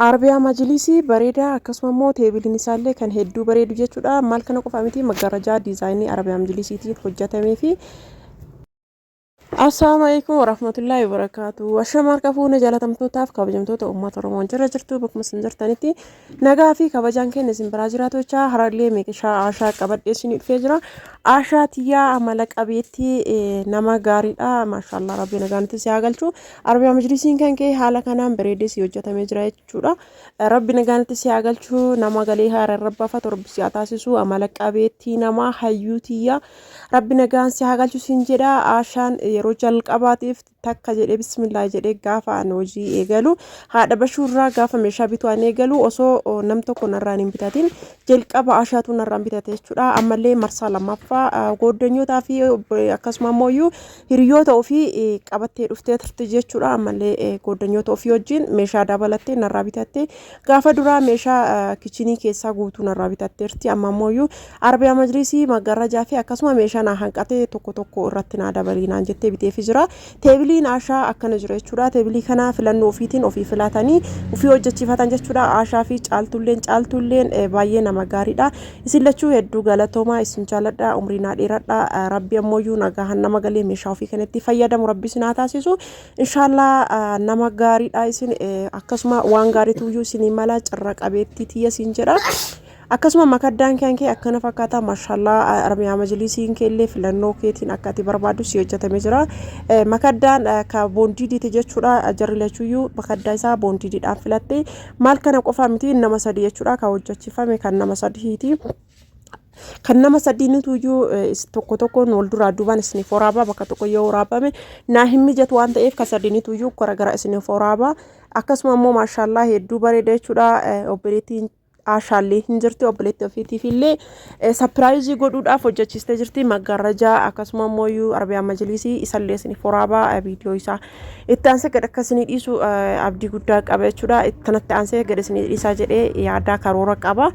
Arabiyaa majlisii bareedaa akkasuma immoo teebiliin isaallee kan hedduu bareedu jechuudha. Maal kana qofa miti maggaarajaa diizaayinii Arabiyaa majlisiitiin hojjetamee fi Assalamualaikum warahmatullahi wabarakatuh. Ashama kafuuna jaalatamtootaaf kabajamtoota uummata Oromoo jira jirtu bakkuma isin jirtanitti nagaa fi kabajaan keenya isin biraa jiraatochaa harallee meeqishaa aashaa qabadhee isin dhufee jira. Aashaa tiyyaa amala qabeetti nama gaariidha. Maashaallah rabbi nagaanitti si haa galchu. Arabiyaa majlisiin kan kee haala kanaan bareedee si hojjetamee jira jechuudha. Rabbi nagaanitti si haa galchu. Nama galee haara rabbafa torbi si haa taasisu amala qabeetti nama hayyuu tiyyaa rabbi nagaan si haa galchu sin jedha. Aashaan yeroo jalqabaatiif takka jedhee bismillah jedhee gaafa an hojii eegalu haadha bashuurraa gaafa meeshaa bituu an eegalu osoo nam tokko narraan hin bitatin jalqaba aashaatu narraan bitate jechuudha. Ammallee marsaa lammaffaa gooddanyootaa fi akkasuma immoo hiriyoota ofii qabattee dhuftee turte jechuudha. Ammallee gooddanyoota ofii wajjin meeshaa dabalattee narraa bitatte gaafa duraa meeshaa kichinii keessaa guutuu narraa bitatteerti. Amma immoo Arabiyaa majlisii maggaarajaa fi akkasuma meeshaa naa hanqatee tokko tokko irratti naa dabalinaan jettee biteefi jira. Teebiliin aashaa akkana jira jechuudha. Teebilii kana filannoo ofiitiin ofii filatanii ofii hojjechiifatan jechuudha. Aashaa fi caaltulleen baay'ee nama gaariidha. Isin lachuu hedduu galatoomaa isin jaaladha. Umrii naa dheeradha. Rabbi ammoo nagahan nama galee meeshaa ofii kanatti fayyadamu rabbi isin haa taasisu. Inshallah nama gaariidha isin akkasuma waan gaariitu isin mala carra qabeetti tiyya isin jedha. Akkasuma makaddaan kan kee akkana fakkaata maashaallah Arabiyaa majlisiin keellee filannoo keetiin akkati barbaadu si hojjetamee jira. Makaddaan ka boondiiditi jechuudha. Jarri lachuuyyuu makaddaa isaa boondiididhaan filatte maal kana qofa miti nama sadii jechuudha. Ka hojjechiifame kan nama sadiiti. Kan nama sadiinitu tokko tokkoon wal duraa duubaan isiniif waraabaa bakka tokko yoo waraabame naa hin mijatu waan ta'eef ka sadiinitu garagara isiniif waraabaa. Akkasuma immoo maashaallah hedduu bareeda jechuudha. Obboleettiin aashaallee hin jirti obboleetti ofiitiif illee sapiraayizii godhuudhaaf hojjechiistee jirti. Maggaarajaa akkasuma immoo Arabiyaa majlisii isallee isiniif waraabaa viidiyoo isaa itti aansee gad akka isinii dhiisu abdii guddaa qaba jechuudha. Ittanatti aansee gad isinii dhiisaa jedhee yaadaa karoora qaba.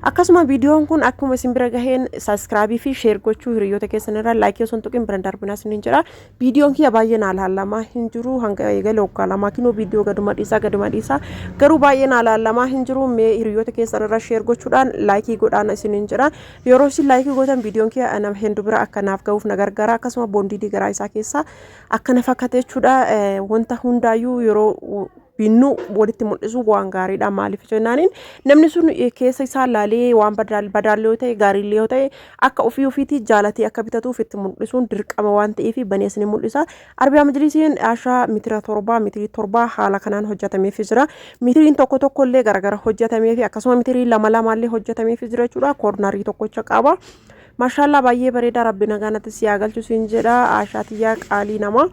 Akkasuma viidiyoon kun akkuma isin bira gaheen sabiskiraabii fi sheer gochuu hiriyoota keessan irraa laayikii osoo hin tuqin bira darbinaa isiniin jedha. Viidiyoon kiyya baay'ee naalaalamaa hin jiru hanga eegale waggaa lamaa kinoo viidiyoo gaduma dhiisaa garuu baay'ee naalaalamaa hin jiru. Mee hiriyoota keessan irraa sheer gochuudhaan laayikii godhaan isiniin jedha. Yeroo isin laayikii gootan viidiyoon kiyya nama hedduu bira akka naaf gahuuf na gargaara. Akkasuma boondiidii garaa isaa keessaa akkana fakkaate jechuudha. Wanta hundaayyuu yeroo binnu walitti mul'isu waan gaariidha. Maaliif jennaaniin namni sun keessa isaa laalee waan badaallee yoo ta'e gaariillee yoo ta'e akka ofiitii jaalatee akka bitatuuf itti mul'isuun dirqama waan ta'eef banees ni mul'isa. Arabiyaa majlisiin aashaa mitira torba haala kanaan hojjetameef jira. Mitiriin tokko illee garagara hojjetameef akkasuma mitirii lama illee hojjetameef jira jechuudha. Koornarii tokkocha qaba. Maashaallah baay'ee bareeda rabbi nagaanatti si haa galchu siin jedha. Aashaa tiyyaa qaalii nama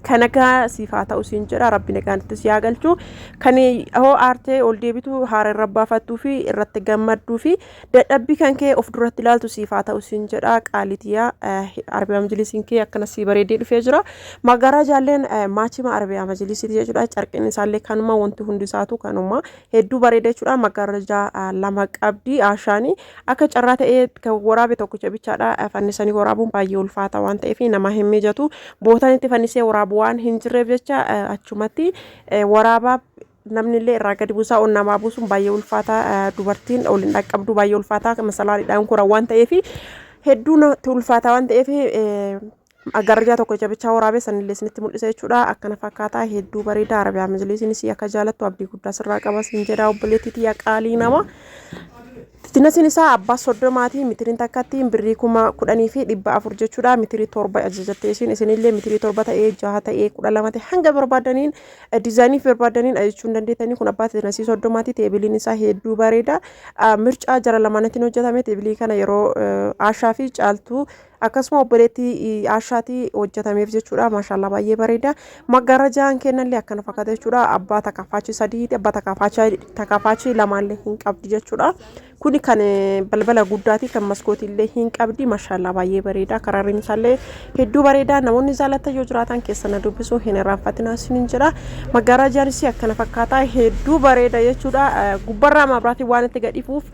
kanaga sifaa ta'u siin jedha. Rabbi nagaanitti si haa galchu. Kan hoo aartee ol deebitu haara rabbaafattuu fi irratti gammadduu fi dadhabbii kan kee of duratti ilaaltu sifaa ta'u siin jedha. Qaaliitiyaa Arabiyaa majlisiin kee akkana si bareedee dhufee jira. Maggaarajaalleen maachima Arabiyaa majlisiiti jechuudha. Carqiin isaallee kanuma wanti hundi isaatu kanuma hedduu bareeda jechuudha. Maggaarajaa lama qabdi aashaanii akka carraa ta'ee kan waraabe tokkicha bichaadha. Fannisanii waraabuun baay'ee ulfaata waan ta'eef nama hin mijatu. Bootaan itti fannisee waraabu waan hin jirreef jecha achumatti waraabaa namni illee irraa gadi buusaa on namaa buusuun baay'ee ulfaata. Dubartiin ol hin dhaqqabdu baay'ee ulfaata. Masalaadhaan kura waan ta'eef hedduu ulfaata waan ta'eef maggaarajaa tokko jabichaa waraabee sanillee isinitti mul'isa jechuudha. Akkana fakkaata hedduu bareeda. Arabiyaa majlisiinis akka jaalattu abdii guddaa sirraa qaba siin jedha. Obboleettii tiyya qaalii nama. Tinasin isaa abbaa soddomaati. Mitiriin takkatti birrii 10,400 jechuudha. Mitirii torba ajajattee isinillee mitirii torba ta'ee 6 ta'ee 12 ta'ee hanga barbaadaniin diizaayinii barbaadaniin ajachuun dandeettanii. Kun abbaa tinasii soddomaati. Teebiliin isaa hedduu bareeda. Mircaa jara lamanatiin hojjetame. Teebilii kana yeroo aashaa fi caaltuu akkasuma obboleettii aashaatii hojjetameef jechuudha. Maashaallah baay'ee bareeda. Maggaarajaan kennallee akkana fakkaata jechuudha. Abbaa takaafaachii sadiiti. Abbaa takaafaachii lamaallee hin qabdi jechuudha. Kuni kan balbala guddaati kan maskootillee hin qabdi. Maashaallah baay'ee bareeda. Kararriin isaallee hedduu bareeda. Namoonni jaalatan yoo jiraatan keessana dubbisuu hin irraanfatinaa isiniin jedha. Maggaarajaanis akkana fakkaata hedduu bareeda jechuudha. Gubbarraa mabraatii waan itti gadhiifuuf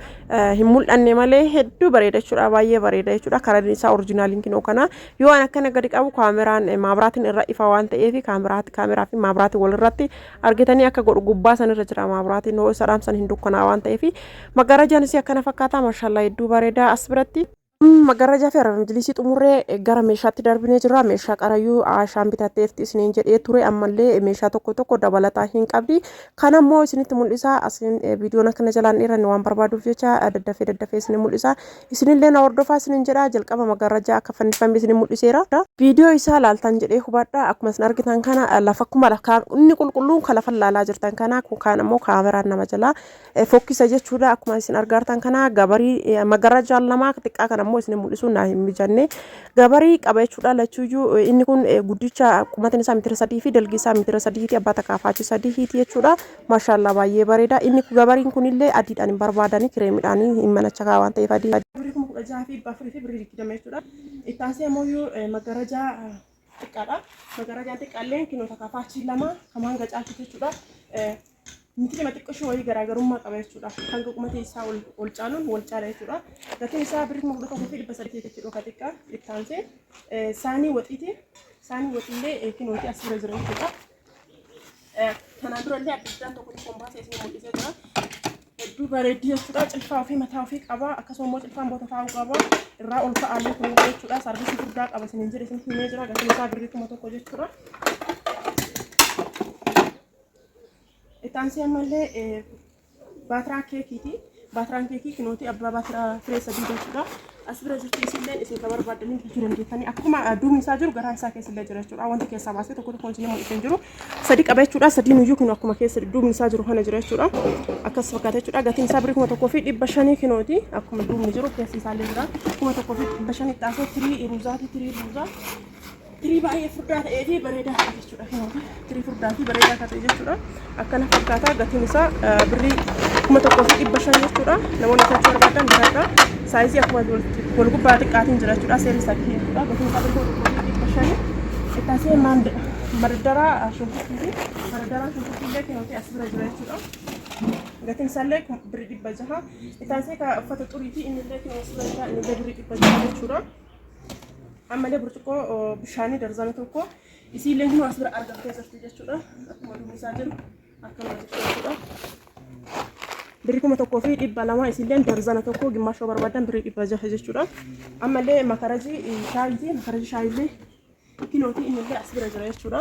hin mul'anne malee hedduu bareeda jechuudha. Baay'ee bareeda jechuudha. Kararriin isaa originaliin kinoo kana yoo an akkana gadi qabu kaameraan maabraatiin irra ifa waan ta'eef kaameraa fi maabraatiin wal irratti argitanii akka godhu gubbaa san irra jira maabraatiin noo isa dhaamsan hin dukkanaa waan ta'eef maggarajaan isii akkana fakkaata maashaallah hedduu bareedaa as biratti magaraja fi araba majlisii xumurree gara meeshaatti darbinee jirra meeshaa qarayyuu aashaan bitatteefti isiniin jedhee ture ammallee meeshaa tokko dabalataa hin qabdi kana immoo isinitti mul'isa asin viidiyoon akkana jalaan dheeranne waan barbaaduuf jecha daddafee isin mul'isa isinillee na hordofaa isiniin jedha jalqaba magaraja akka fannifame isin mul'iseera viidiyoo isaa laaltan jedhee hubadha akkuma isin argitan kana lafa akkuma inni qulqulluun kan lafa laalaa jirtan kana kan immoo kaameraan nama jalaa fokkisa jechuudha akkuma isin argartan kana gabarii magaraja lama xiqqaa kana ammoo isin mul'isu naa hin mijanne gabarii qaba jechuudha lachuuyyuu inni kun guddicha qumatiin isaa meetira 3 fi dalgi isaa meetira 3 ti abbaa takaafachi 3 ti jechuudha maashaallah baay'ee bareeda inni gabariin kun illee adiidhaan hin barbaadani kireemidhaan hin manacha waan ta'eef adii birrii 16 fi baafrii fi birrii 20 jechuudha ittaasee ammoo magaraja xiqqaadha magaraja xiqqaallee kinoo takaafachi 2 kamaan gacaalti jechuudha miti nama xiqqoo wayii garaagarummaa qaba jechuudha hanga qumatee isaa ol caaluun wal caala jechuudha gatiin isaa birrii 1,300 jechuudha ka xiqqaa ittaansee saanii waxiillee kinooti as bira jira jechuudha kanaan durallee addaan tokko kombaasee isin mul'isee jira hedduu bareeddii jechuudha cilfaa ofii mataa ofii qaba akkasuma immoo cilfaan boota taa'uu qaba irraa ol ka'aallee kun jechuudha sarbiisii guddaa qaba isin jedhe isin himee jira gatiin isaa birrii 1,000 jechuudha ittaansi ammallee baatiraa keekiiti baatiraan keekii kinooti abbaa baatiraa firee 3 jechuudha as bira jirtu isillee isin ka barbaadanii bituu dandeettanii akkuma duubni isaa jiru garaan isaa keessillee jira jechuudha wanti keessaa baasee tokko isin mul'isee jiru sadi qaba jechuudha sadiin iyyuu kinu akkuma keessa duubni isaa jiru kana jira jechuudha akkas fakkaata jechuudha gatiin isaa birrii 1,500 kinooti akkuma duubni jiru keessi isaallee jira 1,500 taasee tirii ruuzaa tirii baay'ee furdaa ta'ee fi bareedaa jechuudha kinooti tirii furdaa fi bareedaa ta'e jechuudha akkana fakkaata gatiin isaa birrii 1,500 jechuudha namoonni bitachuu barbaadan bitadha saayizii akkuma wal gubbaa xiqqaatiin jira jechuudha seerii 3 jechuudha gatiin isaa birrii 1,500 ittaasee maddaraa shunkurtiillee kinooti as bira jira jechuudha gatiin isaallee birrii 600 ittaasee ka uffata xuriitii innillee kinooti as bira jira innillee birrii 600 jechuudha ammallee burcuqqoo bishaanii darzana tokko isiillee nu as bira argamtee jirti jechuudha akkuma duubni isaa jiru akkana jechuudha birrii 1,200 isiillee darzana tokko gimmaashoo barbaadan birrii 600 jechuudha ammallee makarajii shaayillee kinooti innillee as bira jira jechuudha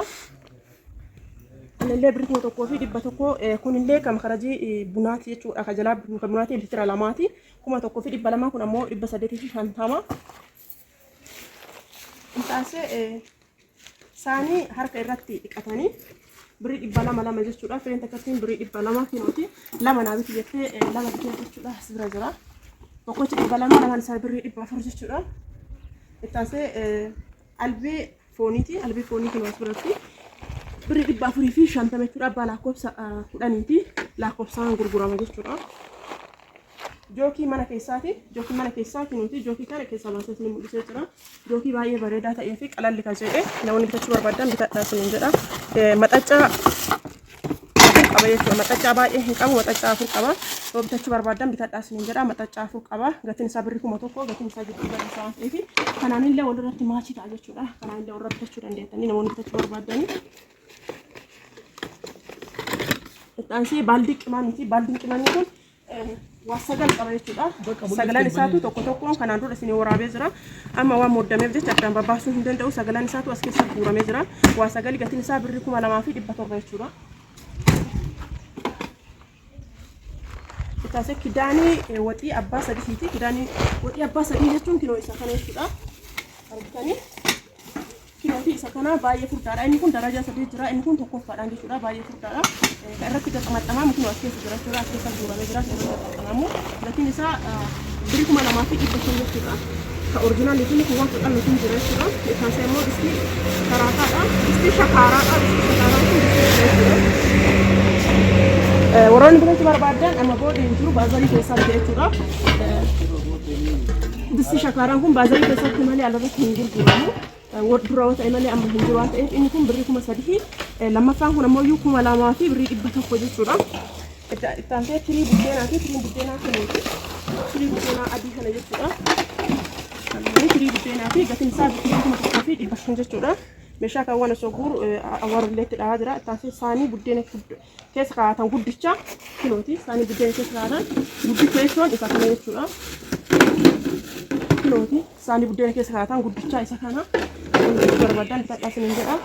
innillee birrii 1,100 kunillee kan makarajii bunaati jechuudha ka jalaa bunaati litira 2ti 1,200 kun ammoo 850 intaasee saanii harka irratti dhiqatanii birrii 200 jechuudha fireen takkattiin birrii 200 kinooti lama naabiti jettee lama bitee jechuudha as bira jira tokkochi 200 lamaan isaa birrii 400 jechuudha intaasee albee foonii kinoo as biratti birrii 450 jechuudha abbaa lakkoofsa 10 fi lakkoofsaan gurgurama jechuudha jookii mana keessaa kinuuti jookii kana keessa baasee isin mul'isee jira jookii baay'ee bareedaa ta'ee fi qalalli kan jedhe namoonni bitachuu barbaadan bitadhaa isin jedha maxaccaa qaba jechuudha maxaccaa baay'ee hin qabu maxaccaa 4 qaba yoo bitachuu barbaadan bitadhaa isin jedha maxaccaa 4 qaba gatiin isaa birrii 1,000 gatiin isaa gidduu gala isaa ta'ee fi kanaanillee walirratti maachii ta'a jechuudha kanaanillee walirratti bitachuu dandeettanii namoonni bitachuu barbaadanii ittaansii baaldiin qimaanii kun wasagal qaba jechuudha sagalaan isaatu tokkoon kanaan dura isin waraabee jira amma waan moddameef jecha addaan babbaasuu hin danda'u sagalaan isaatu as keessa guuramee jira wasagali gatiin isaa birrii 2,700 jechuudha ittaasee kidaanii waxii abbaa 3ti kidaanii waxii abbaa 3 jechuun kinoo isa kana jechuudha argitanii kinooti isa kana baay'ee furdaadha inni kun daraja 3 jira inni kun tokkoffaadhaan jechuudha baay'ee furdaadha irratti gatamadhamaa mukni as keessa jira jechuudha as keessa guuramee jira irratti gatamadhamu gatiin isaa birrii 2,500 jechuudha ka oriijinaali kun waan fudhannu kun jira jechuudha ittaansa immoo distii karaataadha distii shakaaraadha waraanni bitachuu barbaadan amma boodeen jiru baazarii keessaa jechuudha distii shakaaraan kun baazarii keessatti malee alarratti hin gurguramu dura wata imalee amma hin jiru waan ta'eef inni kun birrii 3,000 lammaffaan kun ammoo 2,200 fi birrii 100 jechuudha ittaansee tirii buddeenaa fi tirii buddeenaa kanaati tirii buddeenaa adii kana jechuudha Ini firii buddeenaa fi gatiin isaa biqilootuma tokkoo fi 500 jechuudha. Meeshaa kaawwan osoo guuru awwaaruleetti dhahaa jira. Taasise saanii buddeena keessa kaa'atan guddicha kilooti. Saanii buddeena keessa kaa'atan guddicha jechuun isa kana jechuudha. Kilooti. Saanii buddeena keessa kaa'atan guddicha isa kana. Barbaadan bitadhaas ni jedha.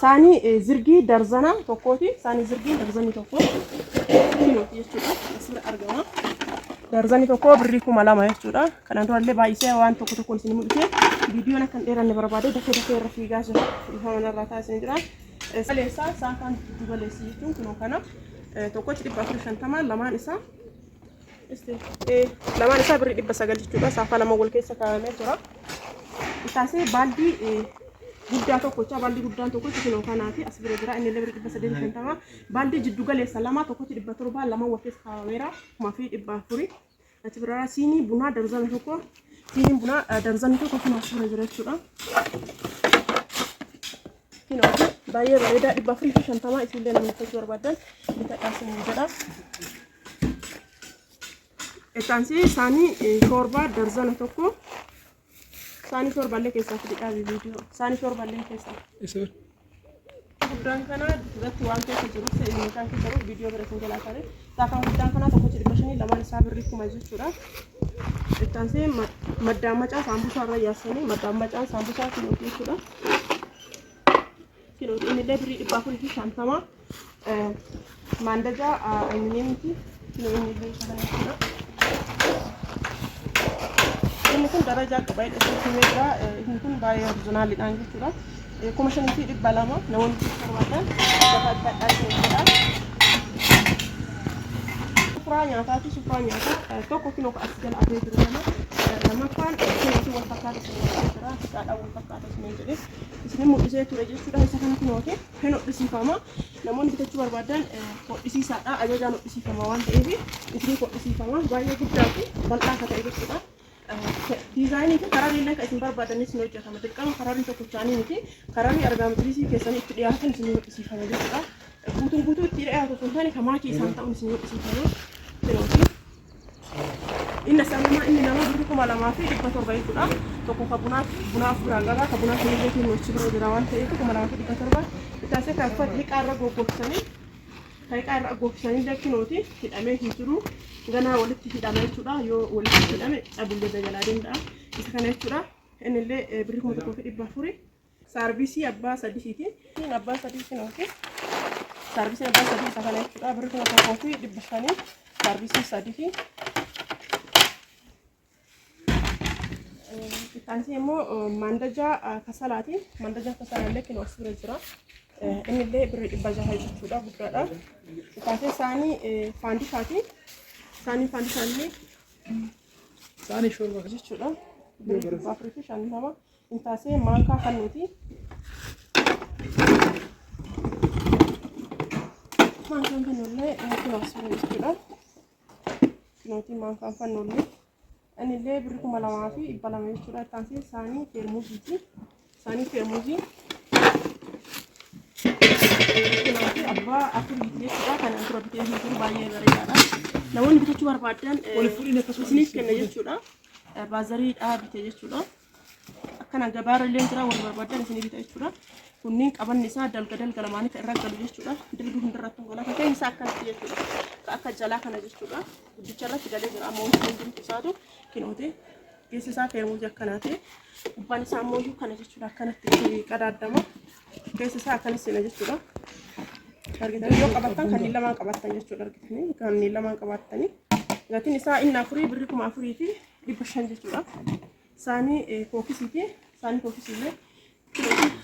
Saanii zirgii darzana tokkooti. Saanii zirgii darzanii tokko kilooti jechuudha. Asirra argama. Darzanii tokko birrii 2,000 jechuudha. Kanaan durallee baay'isee waan tokko tokkoon isin mul'ise viidiyoon akka dheeranne barbaade dafee irra fiigaa jira. Ifa manarraa taasisan jira. Saleessaa saafaan dubaleessi jechuun kunoo kana tokkochi 450 lamaan isaa birrii 900 jechuudha. Saafaa lama wal keessa kaa'amee jira. Taasise baaldii guddaa tokkocha baaldii guddaan tokkochi kunoo kanaati as bira jira. Inni birrii 350 baaldii jiddu galeessa lama tokkochi 700 lama wal keessa kaa'ameera. Maafii 400 ati bira siinii bunaa darzana tokko siinii bunaa darzana tokko kunoo as bira jira jechuudha. Kunoo baay'ee bareeda 450 isillee namni itti barbaadan bitadhaas ni jedha. Taasise saanii shorba darzana tokko saanii shorballee keessaa fidhaabii viidiyoo saanii shorballee keessaa guddaan kana irratti waan keessa jiru meeshaan keessa jiru viidiyoo bira isin jalaa taa'e saafaan guddaan kana tokkochi 500 lamaan isaa birrii 1,000 jechuudha. Taasise maddaan macaa saambusaa irra yaasanii maddaan macaa saambusaa kilooti jechuudha. Kilooti innillee birrii 450 maandajaa aluminiyeemiti kiloo innillee isa kana jechuudha. Ini kun darajaa qaba jedhamee jira. Inni kun baay'ee oriijinaaliidhaan jechuudha. 5,200 namoonni barbaadan bitadhaas ni jedha. Sufuraa nyaataati. Sufuraa nyaataa tokko kiloo as jala afee jiru kana lamaffaan kilooti wal fakkaatu jira. Hidhaadhaan wal fakkaatu ni jedhe. Isin mul'isee ture jechuudha. Isa kana kilooti hin hodhisiifama. Namoonni bitachuu barbaadan hodhisiisaadha. Ajajaan hodhisiifama waan ta'eef isin hodhisiifama. Baay'ee guddaa fi bal'aa akka ta'e jechuudha. Dizaayinii fi karaa illee kan isin barbaadanis ni hojjetama. Dirqama karaarii tokkochaanii miti. Karaarii argaamtirisii keessanii itti dhiyaatan isin hodhisiifama jechuudha. Guutuu itti dhiyaatu sun taane kan maakii isaan ta'uun isin hodhisiifama. Inni sammuma inni nama birrii 2,700 jechuudha. Tokko ka bunaaf biraan qaba. Ka bunaaf illee nuuchi biroo jira waan ta'eef 2,700 bitaasee kan uffata liqaarra goggogsanii Kaiqaa gogsanii lakkinooti hidhamee hin jiru ganaa walitti hidhamee jechuudha. Yoo walitti hidhame dhabulle dajalaa danda'a. Isa kana jechuudha. Innillee birrii 1,400 saarvisii abbaa sadiiti. Abbaa sadii kinooti. Saarvisii abbaa sadii isa kana jechuudha. Birrii 1,500 saarvisii sadiiti. Taansi immoo mandajaa kasalaati. Mandajaa kasalaallee kinoo asirra jira. Innillee birrii 600 jechuudha guddaadha. Taasise saanii faandishaati. Saanii faandishaallee saanii shorba jechuudha. Birrii 450 taasise maankaa kannuuti. Maankaan kannullee kinoo asirra jechuudha. Kinooti maankaan fannullee. Innillee birrii 2,200 jechuudha. Taasise saanii feermuuziiti. Saanii feermuuzii abbaa afurii jechuudha. Kan dura bitee jiru baay'ee bareedaadha. Namoonni bitachuu barbaadan isiniif kenna jechuudha. Baazariidhaa bitee jechuudha. Akkana gabaarra illee jira wal barbaadan isinii bita jechuudha. Kunniin qabanni isaa dalga lamaanii irra galu jechuudha. Dilbii hundarratti gola kan keessa akkanatti jechuudha. Akka jalaa kana jechuudha. Guddicha irratti galee jira ammoo hundi isaatu kinoote. Keessi isaa feermuuzii akkanaati. Gubbaan isaa ammoo kana jechuudha. Akkanatti qadaadama. Keessi isaa akkanas sena jechuudha. Argitanii yoo qabattan kanneen lamaan qabattan jechuudha. Argitanii kanneen lamaan qabattanii gatiin isaa inni afurii birrii 4,500 jechuudha. Saanii kookisiiti. Saanii kookisiillee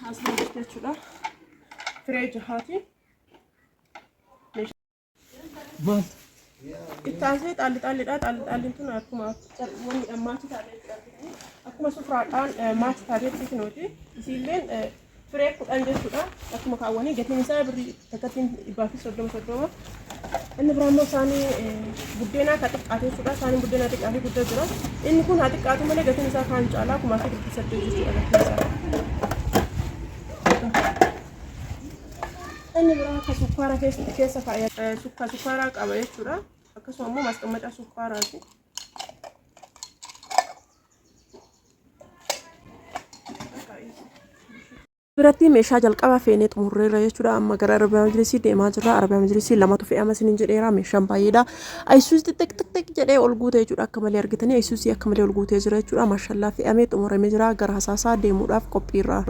asirra jirti jechuudha. Firee jahaati. Ittaasee xaalli-xaalliidha. Xaalli-xaalliin tun akkuma wanni dhammaatti taatee akkuma sufuraadhaan maatti taateetti kinooti. Isiilleen firee 10 jechuudha. Akkuma kaawwanii gatiin isaa birrii takkattiin 130. Inni biraa immoo saanii buddeenaa ka xiqqaatee jechuudha. Saanii buddeenaa xiqqaatee guddaa jira. Inni kun haa xiqqaatu malee gatiin isaa kan caalaa 1,800 jechuudha gatiin isaa. Inni biraa ka sukkaara keessa kaa'ee sukkaaraa qaba jechuudha. Akkasuma immoo masqamaca sukkaaraati. biratti meeshaa jalqaba feenee xumurreerra jechuudha. Amma gara Arabiyaa Majlisii deemaa jirra. Arabiyaa Majlisii lamatu fe'ama isiniin jedheera. Meeshaan baay'eedha. Ayisuus xixiq jedhee ol guutee jechuudha. Akka malee argitanii ayisuusii akka malee ol guutee jira jechuudha. Maashallaa fe'amee xumuramee jira. Gara Hasaasaa deemuudhaaf qophiirra.